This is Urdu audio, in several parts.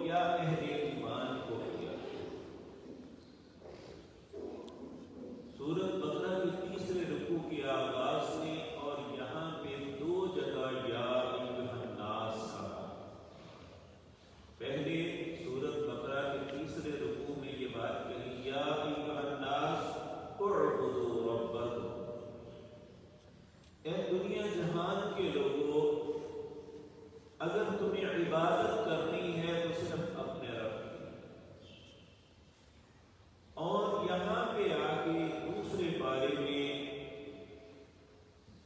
یا اہل ایمان کو کیا۔ سورۃ بقرہ کے تیسرے رکوع کے آغاز میں اور یہاں پہ دو جگہ یا ایھا الناس کہا۔ پہلے سورۃ بقرہ کے تیسرے رکوع میں یہ بات کہی یا ایھا الناس اعبدوا ربکم، اے دنیا جہان کے لوگوں، اگر تمہیں عبادت کرنی ہے تو صرف اپنے رب کی۔ اور یہاں پہ آگے دوسرے بارے میں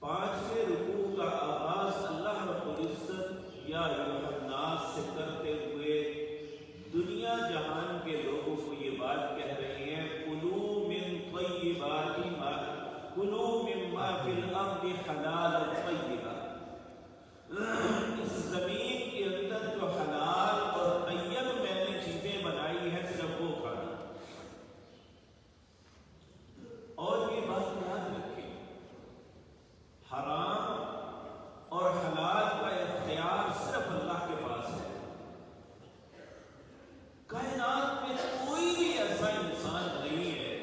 5ویں رکوع کا آغاز اللہ رب العزت یا ایھا الناس سے کرتے ہوئے دنیا جہان کے لوگوں کو یہ بات کہہ رہے ہیں کلوا من طیبات ما کلوا مما فی الارض حلالا طیبا، اس زمین کے اندر جو حلال اور طیب میں نے چیزیں بنائی ہیں صرف وہ کھانا۔ اور یہ بات یاد رکھیں، حرام اور حلال کا اختیار صرف اللہ کے پاس ہے۔ کائنات میں کوئی بھی ایسا انسان نہیں ہے،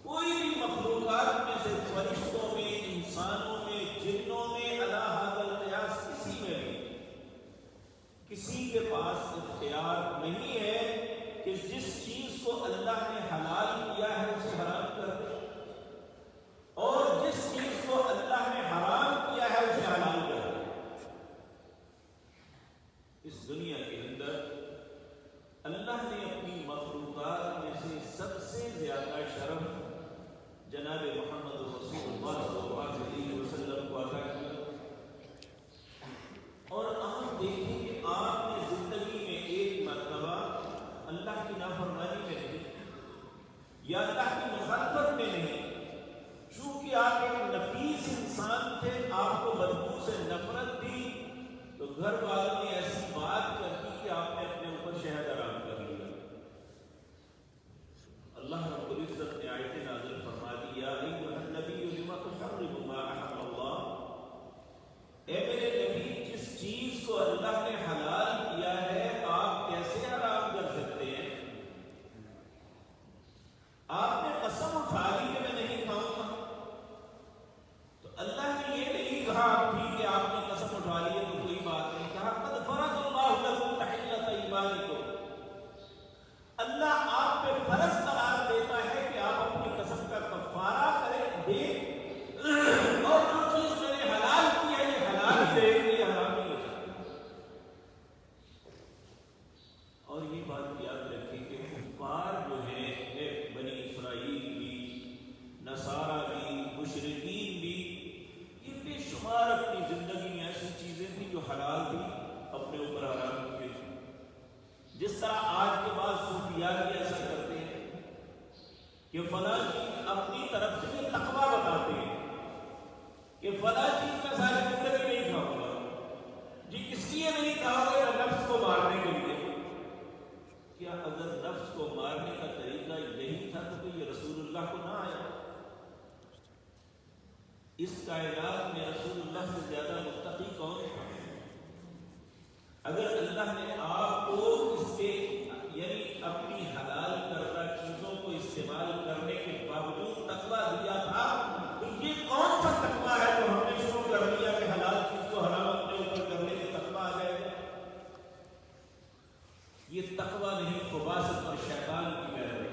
کوئی بھی مخلوقات میں سے فرشتوں میں، انسانوں میں، جنوں میں، علی ھذا القیاس کسی میں بھی کسی کے پاس اختیار نہیں ہے کہ جس چیز کو اللہ نے حلال کیا ہے اسے حرام کر دے، اور جس چیز کو اللہ نے حرام کیا ہے اسے حلال کر دے۔ اس دنیا کے اندر اللہ نے اپنی مخلوقات میں سے سب سے زیادہ شرف جناب محمد رسول اللہ صلی اللہ علیہ وسلم کو عطا کیا۔ اور آپ دیکھیں کہ آپ نے زندگی میں ایک مرتبہ اللہ کی نافرمانی میں نہیں یا اللہ کی مخالفت میں نہیں، چونکہ آپ ایک نفیس انسان تھے، آپ کو بدبو سے نفرت تھی، تو گھر والوں نے ایسی بات کر دی کہ آپ نے اپنے اوپر شہد حرام کر لیا۔ اللہ رب العزت نے آیت نازل فرما دی یا ایھا النبی لم تحرم ما احل اللہ، اے میرے نبی جس چیز کو اللہ نے حلال کیا ہے آپ کیسے حرام کر سکتے ہیں؟ آپ نے قسم اٹھا لی کہ میں نہیں کھاؤں گا، تو اللہ نے یہ نہیں کہا ٹھیک ہے آپ نے قسم اٹھا لی ہے تو کوئی بات نہیں، کہا قد فرض اللہ لکم تحلۃ ایمانکم، اللہ آپ پہ فرض قرار دیتا ہے کہ آپ اپنی قسم کا کفارہ کریں دیں، اور جو چیز میں نے حلال کی ہے یہ حلال ہے، یہ حرام نہیں ہو سکتی۔ اور یہ بات یاد رکھیں کہ کفار جو ہیں بنی اسرائیل بھی، نصارہ بھی، مشرکین بھی، یہ بے شمار اپنی زندگی میں ایسی چیزیں تھیں جو حلال تھی اپنے اوپر حرام کی تھی۔ جس طرح آج کے بعد صوفیاء بھی ایسا کرتے ہیں کہ فلاں چیز اپنی طرف سے یہ تقویٰ بتاتے ہیں کہ فلاں چیز میں ساری زندگی نہیں کھاؤں گا، جی اس لیے نہیں کہا گیا نفس کو مارنے کے لیے۔ کیا اگر نفس کو مارنے کا طریقہ یہی تھا تو یہ رسول اللہ کو نہ آیا؟ اس کائنات میں رسول اللہ سے زیادہ متقی کون تھا؟ اگر اللہ نے آپ کو اس کے یعنی اپنی حلال کردہ چیزوں کو استعمال کرنے کے باوجود تقویٰ دیا تھا تو یہ کون سا تقویٰ ہے جو ہم نے شروع کر دیا کہ حلال چیز کو حرام اپنے اوپر کرنے کے تقویٰ آ جائے گا؟ یہ تقویٰ نہیں، خباثت اور شیطان کی محنت ہے۔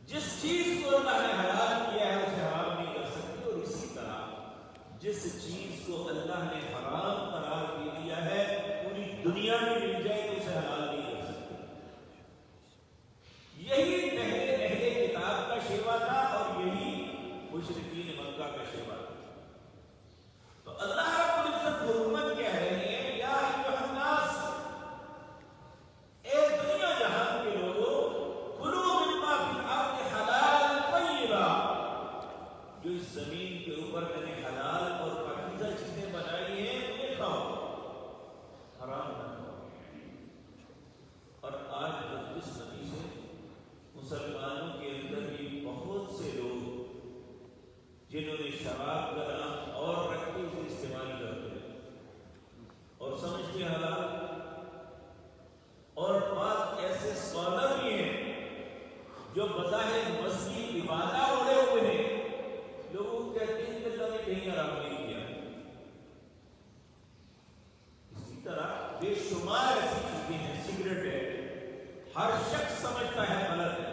جس چیز کو اللہ نے حلال کیا ہے اسے حرام نہیں کر سکتے، اور اسی طرح جس چیز کو اللہ نے حرام قرار دے دیا ہے پوری دنیا میں مل جائے تو اسے حلال نہیں کر سکتے۔ یہی پہلے کتاب کا شیوا تھا اور یہی مشرکین مکہ کا شیوا تھا۔ تو اللہ رب العزت حکومت کہہ رہے ہیں یا ایھا الناس، اے دنیا جہان کے لوگوں، کلوا مما فی الارض حلالا طیبا، جو اس زمین کے اوپر میں نے حلال اور پاکیزہ چیزیں بنائی ہیں انہیں کھاؤ، حرام نہ کھاؤ۔ جو بظاہر مذہبی لبادہ اڑے ہوئے ہیں، لوگوں کو کہتے ہیں کہ اللہ نے کہیں آرام نہیں کیا۔ اسی طرح بے شمار ایسی چیزیں ہیں، سگریٹ ہے، ہر شخص سمجھتا ہے غلط ہے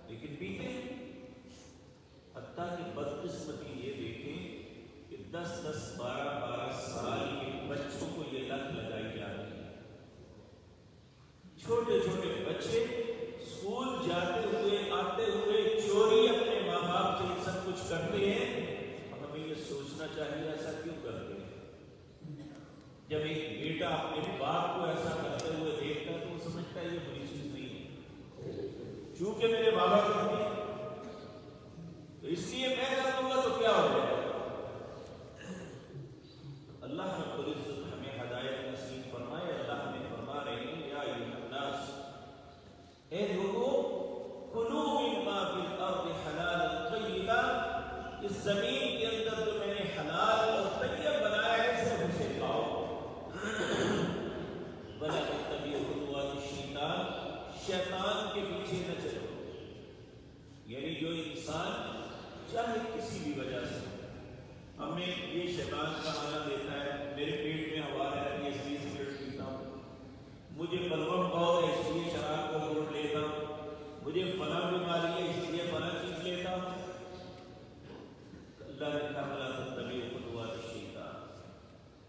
لیکن پیتے ہیں۔ حتیٰ کہ بدقسمتی یہ دیکھیں کہ 10 12 سال کے بچوں کو یہ لت لگائی جا رہی ہے۔ چھوٹے چھوٹے بچے اسکول جاتے ہوئے آتے ہوئے چوری اپنے ماں باپ سے سب کچھ کرتے ہیں، اور ہمیں یہ سوچنا چاہیے ایسا کیوں کرتے ہیں۔ جب ایک بیٹا اپنے باپ کو ایسا کرتے ہوئے دیکھتا ہے تو وہ سمجھتا ہے یہ بری چیز نہیں ہے، چونکہ میرے بابا کرتے ہیں تو اس لیے میں کر دوں گا تو کیا ہو جائے گا۔ اللہ رب العزت ہمیں ہدایت نصیب فرمائے۔ اللہ ہمیں فرما رہے ہیں یا ایھا الناس، اے لوگوں، کلوا مما فی الارض حلالا طیبا، اس زمین کے اندر جو میں نے حلال اور طیب بنایا ہے صرف اسے کھاؤ، ولا تتبعوا خطوات الشیطان، شیطان کے پیچھے نہ چلو۔ یعنی جو انسان چاہے کسی بھی وجہ سے ہمیں یہ شیطان کا بہانہ دیتا ہے، میرے پیٹ میں ہوا رہتی ہے اس لیے سگریٹ پیتا ہوں، مجھے بلغم بہت ہے اس لیے شراب کو گھونٹ لیتا ہوں، مجھے فلاں بیماری ہے اس لیے فلاں چیز لیتا ہوں۔ اللہ نے کہا ولا تتبعوا خطوات الشیطان۔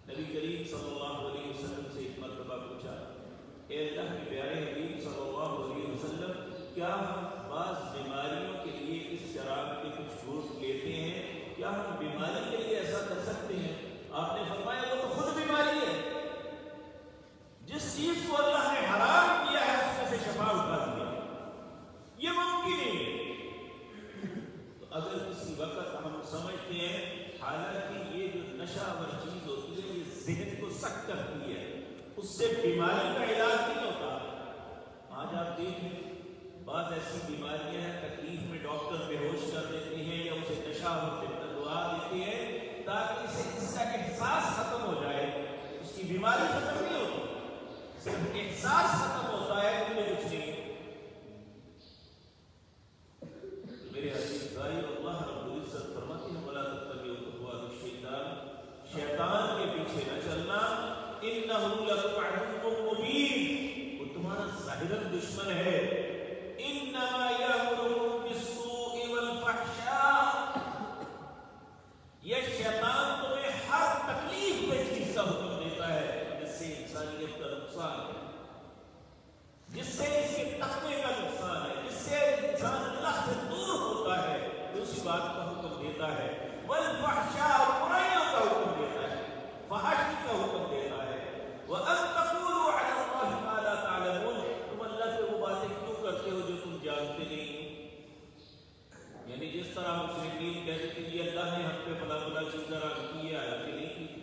نبی کریم صلی اللہ علیہ وسلم سے ایک مرتبہ پوچھا، اے اللہ کے پیارے حبیب صلی اللہ علیہ وسلم، کیا ہم بعض بیماریوں کے لیے اس شراب کے کچھ گھونٹ لیتے ہیں؟ کیا ہم بیماری کے لیے ایسا کر سکتے ہیں؟ آپ نے فرمایا وہ تو خود بیماری ہے، جس چیز کو اللہ نے حرام کیا ہے اس میں سے شفا اٹھا دیا، یہ ممکن نہیں ہے۔ تو اگر کسی وقت ہم سمجھتے ہیں، حالانکہ یہ جو نشہ آور چیز ہوتی ہے یہ ذہن کو سخت کرتی ہے، اس سے بیماری کا علاج نہیں ہوتا۔ آج آپ دیکھیں بعض ایسی بیماریاں ہیں، تکلیف میں ڈاکٹر بے ہوش کر دیتے ہیں یا اسے نشہ ہوتے دعا دیتے ہیں تاکہ اسے اس کا احساس ختم ہو جائے، اس کی بیماری ختم نہیں ہوتی، صرف احساس ختم ہوتا ہے، ان میں کچھ نہیں۔ میرے عزیز بھائی، اللہ رب العزت فرماتے ہیں ولا تتبعوا خطوات الشیطان، شیطان کے پیچھے نہ چلنا، انہ لکم عدو مبین، وہ تمہارا ظاہراً دشمن ہے، انما یامرکم بالسوء والفحشاء، یہ شیطان تمہیں ہر تکلیف میں چیز کا حکم دیتا ہے جس سے انسانیت کا نقصان ہے، جس سے اس کے تقوی کا نقصان ہے، جس سے انسان اللہ سے دور ہوتا ہے، اسی بات کا حکم دیتا ہے، والفحشاء، برائیوں کا حکم دیتا ہے، فحاشی کا حکم دیتا ہے، وَأَن تَقُولُوا عَلَى اللَّهِ مَا لَا تَعْلَمُونَ، تم اللہ سے وہ باتیں کیوں کرتے ہو جو تم جانتے نہیں ہو۔ یعنی جس طرح مشرکین کہتے تھے کہ اللہ نے ہم پہ فلاں فلاں چیز حرام کی ہے، حالانکہ نہیں کی تھی،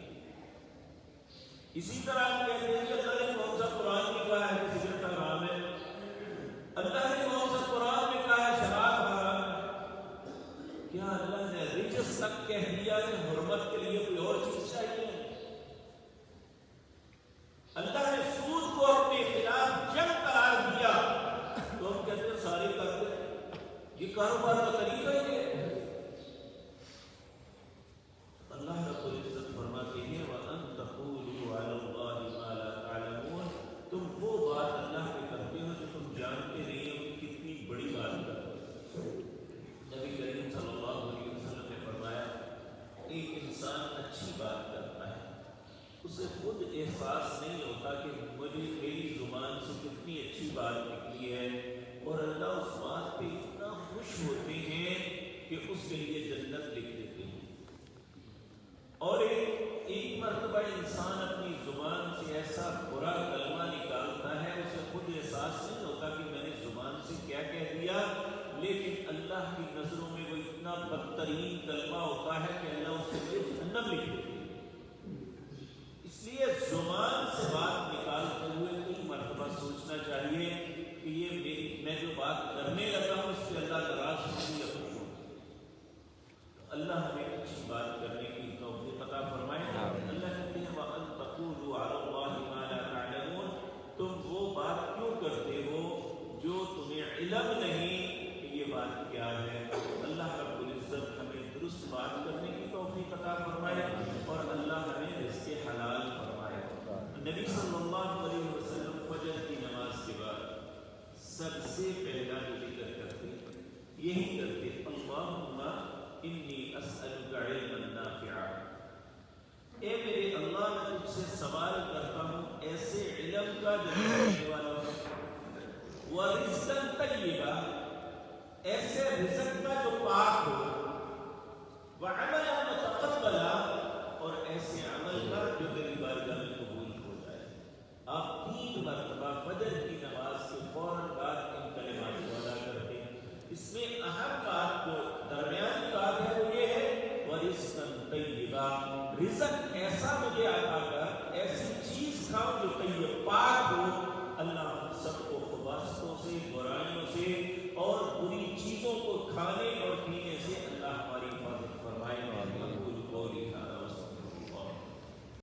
اسی طرح ہم کہتے ہیں کہ اللہ نے کون سا قرآن میں کہا ہے کہ سگریٹ حرام ہے، اللہ نے کون سا قرآن میں کہا ہے شراب حرام ہے، کیا اللہ نے رجس تک کہہ دیا کہ حرمت کے لیے کوئی اور چیز چاہیے؟ اللہ نے سود کو اپنے خلاف جنگ قرار دیا تو ہم کہتے ہیں سارے کرتے ہیں، یہ کاروبار کا طریقہ ہی ہے۔ اللہ رب العزت فرماتے ہیں وَأَن تَقُولُوا عَلَى اللَّهِ مَا لَا تَعْلَمُونَ، تم وہ بات اللہ پہ کرتے ہو جو تم جانتے نہیں ہو کہ کتنی بڑی بات کرتے ہو۔ نبی کریم صلی اللہ علیہ وسلم نے فرمایا ایک انسان اچھی بات کرتا ہے، اسے خود احساس نہیں ہوتا کہ میری زبان سے کتنی اچھی بات نکلی ہے، اور اللہ اس بات پہ اتنا خوش ہوتے ہیں کہ اس کے لیے جنت لکھ دیتے ہیں۔ اور ایک مرتبہ انسان اپنی زبان سے ایسا برا کلمہ نکالتا ہے، اسے خود احساس نہیں ہوتا کہ میں نے زبان سے کیا کہہ دیا، لیکن اللہ کی نظروں میں وہ اتنا بدترین کلمہ ہوتا ہے کہ اللہ اس کے لیے جہنم لکھ دیتے ہیں۔ اس لیے زبان سے بات نکالتے ہوئے کئی مرتبہ سوچنا چاہیے کہ یہ میں جو بات کرنے لگا ہوں اس سے اللہ ناراض ہوں یا خوش ہوں۔ اللہ ہمیں اچھی بات کرنے کی توفیق عطا فرمائے۔ اللہ کہتے ہیں وَأَن تَقُولُوا عَلَى اللَّهِ مَا لَا تَعْلَمُونَ، تم وہ بات کیوں کرتے ہو جو تمہیں علم نہیں سے پہلا جو ذکر کرتے یہی کرتے اللہم انی اسألک علما نافعا، اے میرے اللہ میں تجھ سے سوال کرتا ہوں ایسے علم کا جو دینے والا ہو، ورزقا طیبا، ایسے رزق کا جو پاک ہو، وعملا متقبلا، اور ایسے عمل کا جو تیری بارگاہ میں قبول ہو جائے۔ آپ 3 مرتبہ فجر کی نماز کے فوراً بعد ان کلمات کو ادا کرتے ہیں۔ اس میں اہم بات جو درمیانی بات ہے وہ یہ ہے ورزقا طیبا، رزق ایسا مجھے عطا کر، ایسی چیز کھاؤ جو طیب پاک